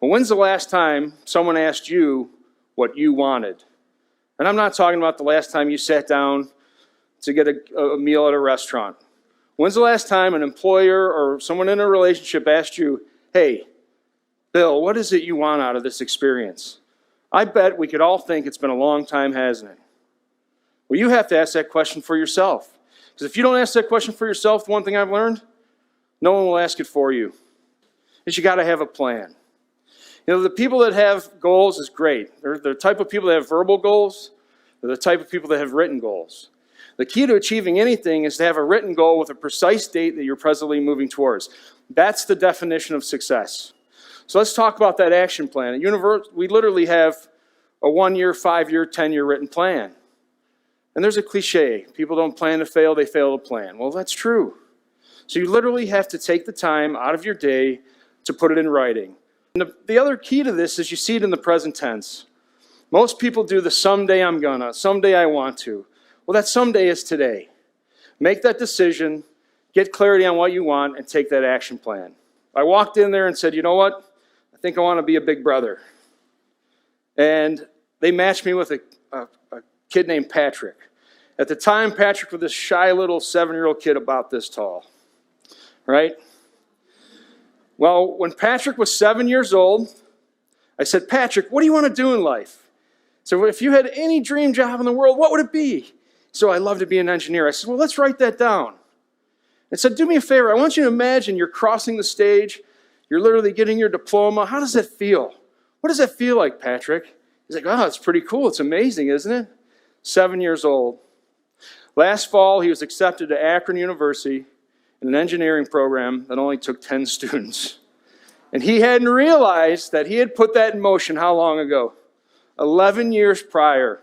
Well, when's the last time someone asked you what you wanted? And I'm not talking about the last time you sat down to get a meal at a restaurant. When's the last time an employer or someone in a relationship asked you, hey, Bill, what is it you want out of this experience? I bet we could all think it's been a long time, hasn't it? Well, you have to ask that question for yourself. Because if you don't ask that question for yourself, the one thing I've learned, no one will ask it for you. Is you got to have a plan. You know, the people that have goals is great. They're the type of people that have verbal goals. They're the type of people that have written goals. The key to achieving anything is to have a written goal with a precise date that you're presently moving towards. That's the definition of success. So let's talk about that action plan. At University, we literally have a 1-year, 5-year, 10-year written plan. And there's a cliche. People don't plan to fail, they fail to plan. Well, that's true. So you literally have to take the time out of your day to put it in writing. And the other key to this is you see it in the present tense. Most people do the someday I'm gonna, someday I want to. Well, that someday is today. Make that decision, get clarity on what you want, and take that action plan. I walked in there and said, you know what? I think I want to be a big brother. And they matched me with a kid named Patrick. At the time, Patrick was this shy little 7-year-old kid about this tall. Right? Well, when Patrick was 7 years old, I said, Patrick, what do you want to do in life? So if you had any dream job in the world, what would it be? So I love to be an engineer. I said, well, let's write that down. I said, do me a favor. I want you to imagine you're crossing the stage. You're literally getting your diploma. How does that feel? What does that feel like, Patrick? He's like, oh, it's pretty cool. It's amazing, isn't it? 7 years old. Last fall, he was accepted to Akron University in an engineering program that only took 10 students. And he hadn't realized that he had put that in motion how long ago? 11 years prior.